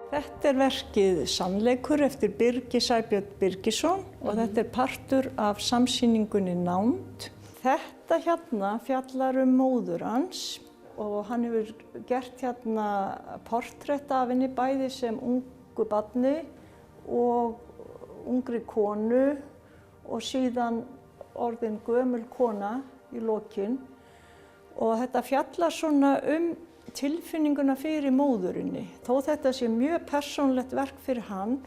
Þetta verkið Sannleikur eftir Birgi Sæbjörn Birgisson og þetta partur af samsýningunni Nánd. Þetta hérna fjallar móður hans og hann hefur gert hérna portrett af henni bæði sem ungu barni og ungri konu og síðan orðin gömul kona í lokin. Og þetta fjallar svona tilfinninguna fyrir móðurinni. Þó þetta sé mjög persónulegt verk fyrir hann,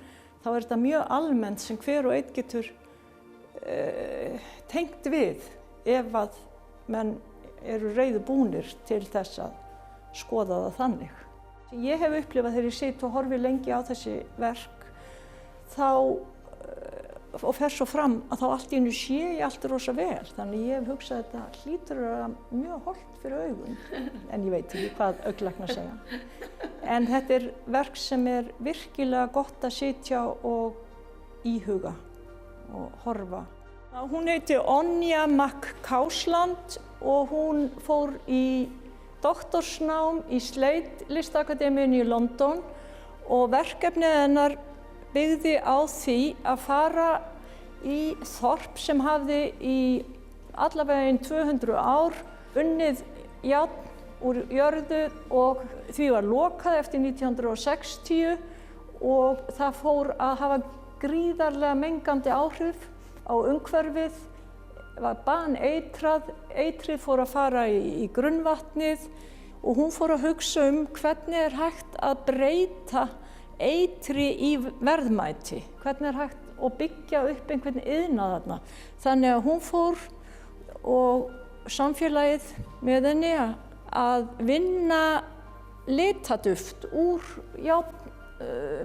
þá þetta mjög almennt sem hver og einn getur tengt við ef að menn eru reiðubúnir til þess að skoða það þannig. Ég hef upplifað þegar ég sit og horfi lengi á þessi verk og fer svo fram að þá allt í einu sé ég allt rosa vel. Þannig ég hef hugsað að þetta hlýtur að vera mjög hollt fyrir augun. En ég veit ekki hvað augnlæknar segja. En þetta verk sem virkilega gott að sitja og íhuga og horfa. Hún heitir Onja McCausland og hún fór í doktorsnám í Slade listakademíunni í London og verkefnið hennar byggði á því að fara í þorp sem hafði í allavega 200 ár unnið járn úr jörðu og því var lokað eftir 1960 og það fór að hafa gríðarlega mengandi áhrif á umhverfið, var baneitrað, eitrið fór að fara í grunnvatnið og hún fór að hugsa hvernig hægt að breyta eitri í verðmæti, hvernig hægt að byggja upp einhvern iðnað þarna. Þannig að hún fór og samfélagið með henni að vinna litaduft úr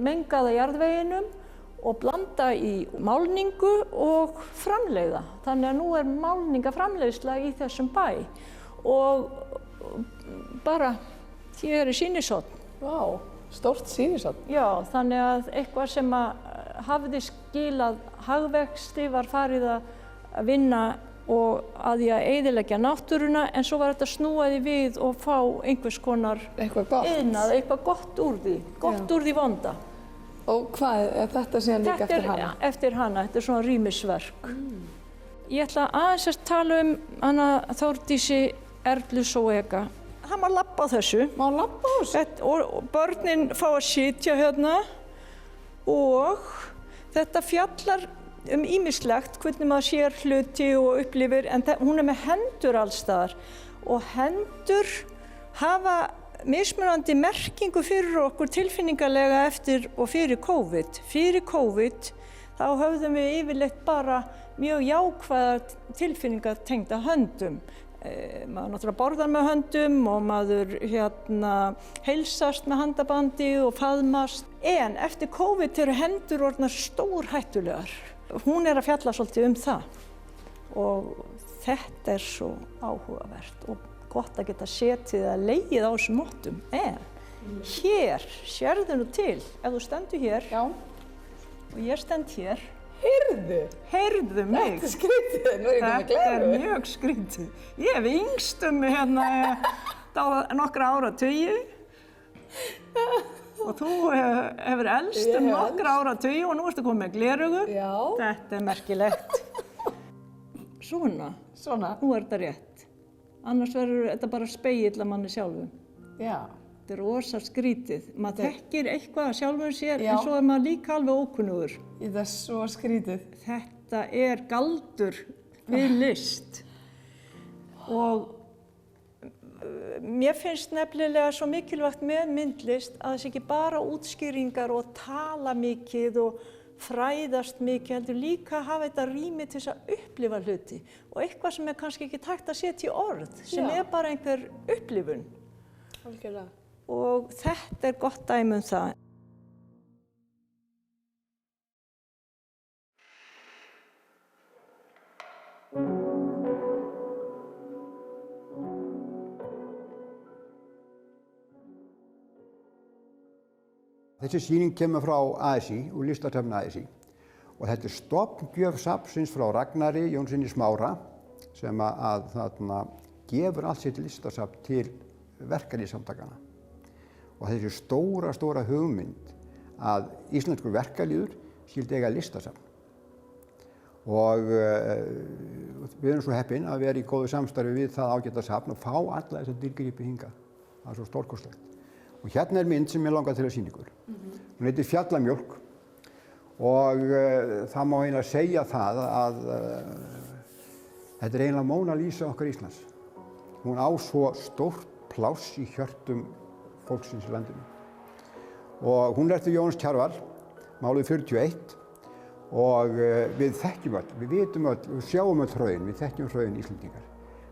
mengaða jarðveginum og blanda í málningu og framleiða. Þannig að nú málningaframleiðsla í þessum bæ og bara hér sýnishorn. Vá, stórt sýnishorn. Já, þannig að eitthvað sem hafði skilað hagvexti var farið að vinna og að því að eyðileggja náttúruna en svo var þetta snúaði við og fá einhvers konar iðnað, eitthvað gott úr því, úr því vonda. Og hvað þetta síðan líka eftir hana? Eftir hana, þetta svona rýmisverk. Ég ætla aðeins að tala hana Þórdísi Erlu Zoëga. Það má labba á þessu. Má labba á þessu? Og börnin fá að sitja hérna og þetta fjallar ýmislegt, hvernig maður sér hluti og upplifir, en hún með hendur alls staðar og hendur hafa mismunandi merkingu fyrir okkur tilfinningalega eftir og fyrir COVID. Fyrir COVID þá höfðum við yfirleitt bara mjög jákvæðar tilfinningar tengda höndum. Maður náttúrulega borðar með höndum og maður heilsast með handabandi og faðmast. En eftir COVID eru hendur orðnar stórhættulegar. Hún að fjalla svolítið það og þetta svo áhugavert og gott að geta setið að legið á þessum móttum. En hér, sérðu nú til, ef þú stendur hér og ég stend hér. Heyrðu mig. Þetta skrítið, nú ég komið gleru. Þetta mjög skrítið. Ég hef yngst nokkra áratugi og þú hefur elst nokkra áratugi og nú ertu komið með gleraugu. Já. Þetta merkilegt. Svona. Nú þetta rétt. Annars verður þetta bara spegill að manni sjálfum. Já. Þetta rosa skrítið. Maður þekkir eitthvað af sjálfum sér en svo maður líka alveg ókunnugur. Þetta svo skrítið. Þetta galdur við list. Og mér finnst nefnilega svo mikilvægt með myndlist að þess ekki bara útskýringar og tala mikið og fræðast mikið, heldur líka að hafa þetta rými til þess að upplifa hluti og eitthvað sem kannski ekki hægt að setja í orð, sem bara einhver upplifun. Algjörlega. Og þetta gott dæmi það. Þessi sýning kemur frá ASÍ, úr listasafni ASÍ og þetta stofngjöf safnsins frá Ragnari Jónssyni Smára sem þarna gefur allt sitt listasafn til verkalýðssamtakanna. Og þessi stóra hugmynd að íslenskur verkalýður skyldi eiga listasafn. Og við erum svo heppin að vera í góðu samstarfi við það ágæta safn og fá alla þessa dýrgripi hingað. Það er svo stórkostlegt. Og hérna er mynd sem ég langar til að sýna ykkur. Hún heitir Fjallamjólk og það má eiginlega segja það að þetta er eiginlega Móna Lísa okkar Íslands. Hún á svo stórt pláss í hjörtum fólksins í landinu. Og hún er eftir Jónas Kjarval, máluð 41. Og við þekkjum öll, við vitum öll, við sjáum öll hraun, við þekkjum hraun Íslendingar.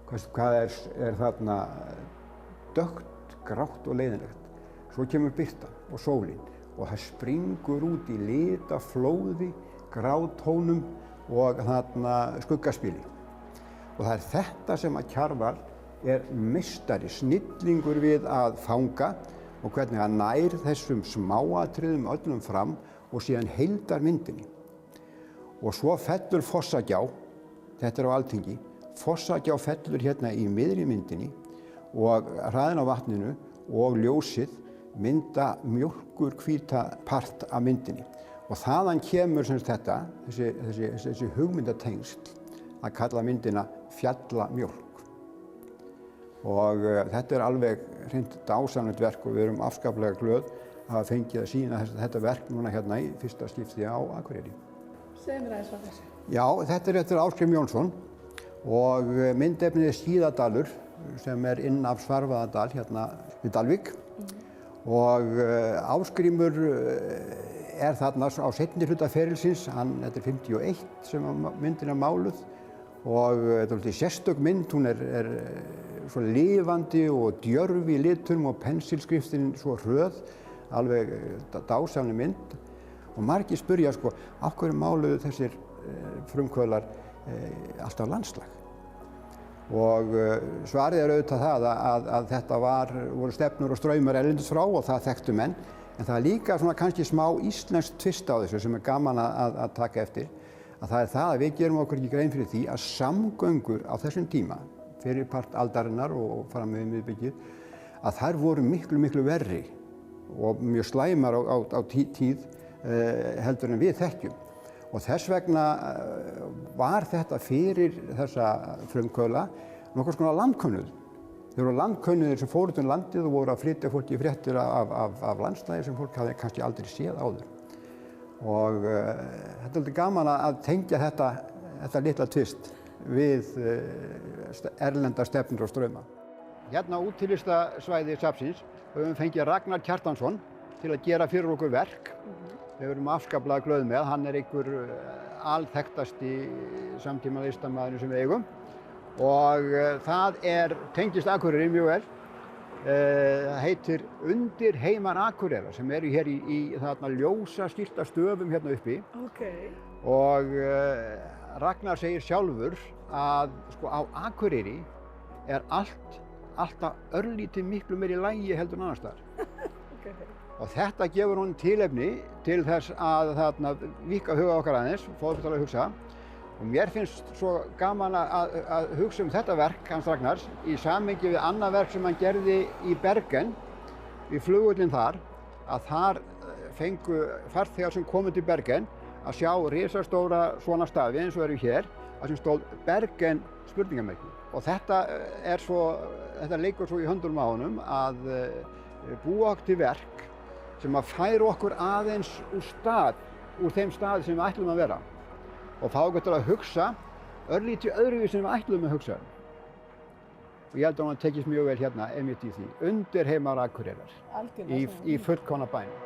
Hvað er þarna dökkt, grátt og leiðinlegt. Svo kemur birta og sólin og það springur út í lita, flóði, grátónum og þarna skuggaspili. Og það er þetta sem að Kjarval er meistari, snillingur við að fanga og hvernig hann nær þessum smáatriðum öllum fram og síðan heildar myndinni. Og svo fellur Fossagjá, þetta er á Alþingi, Fossagjá fellur hérna í miðri myndinni og hraðin á vatninu og ljósið mynda mjólkurhvíta part af myndinni. Og þaðan kemur sem þetta, þessi hugmyndatengsl að kalla myndina Fjallamjólk. Og þetta er alveg hreint dásamlegt verk og við erum afskaplega glöð að hafa fengið að sýna þetta verk núna hérna í fyrsta skipti á Akureyri. Segðu mér aðeins frá þessu. Já, þetta er eftir Ásgrím Jónsson og myndefnið er Skíðadalur sem er inn af Svarfaðardal hérna við Dalvík. Og Ásgrímur er þarna á seinni hluta ferilsins, þetta er 51 sem myndin er máluð og þetta er sérstök mynd, hún er svo lifandi og djörf í litum og pensilskriftin svo hröð, alveg dásamleg mynd. Og margir spyrja sko, af hverju máluðu þessir frumkvöðlar alltaf landslag? Og svarið er auðvitað það að þetta voru stefnur og straumar erlendis frá og það þekktu menn. En það er líka svona kannski smá íslenskt tvist á þessu sem er gaman að taka eftir. Að það er það að við gerum okkur ekki grein fyrir því að samgöngur á þessum tíma, fyrir part aldarinnar og fram með miðbyggið, að þær voru miklu, miklu verri og mjög slæmar á tíð heldur en við þekkjum. Og þess vegna var þetta fyrir þessa frumkvöðla nokkurs konar landkönnuð. Þeir voru landkönnuðir sem fóru um landið og voru að flytja fólki fréttir af landslagi sem fólk hafði kannski aldrei séð áður. Og þetta er aldrei gaman að tengja þetta litla tvist við erlenda stefnur og strauma. Hérna á útilistasvæði safnsins höfum við fengið Ragnar Kjartansson til að gera fyrir okkur verk. Við erum afskaplega glöð með, hann er einhver alþekktasti samtíma listamaðurinn sem við eigum og það tengist Akureyri mjög vel. Það heitir Undir heimar Akureyrar sem eru hér í þarna ljósa skilta stöfum hérna uppi. Okay. Og Ragnar segir sjálfur að sko á Akureyri er alltaf örlítið miklu meiri lagi heldur en annars staðar. Okay. Og þetta gefur honum tilefni til þess að víkka huga okkar aðeins, fóðfættalega að hugsa. Og mér finnst svo gaman að hugsa þetta verk hans Ragnars í samhengi við annað verk sem hann gerði í Bergen, í flugvöllinn þar, að þar fengu farþegar sem komu til Bergen að sjá risastóra svona stafi eins og eru hér, að sem stóð Bergen spurningamerki. Og þetta leikur svo í höndunum á honum að búa okkur til verk sem að færa okkur aðeins úr þeim staði sem við ætlum að vera og fá okkur til að hugsa örlítið öðruvísi sem við ætlum að hugsa. Og ég held að hann tekist mjög vel hérna einmitt í því, Undir heimar Akureyrar, í fullkomna bænum.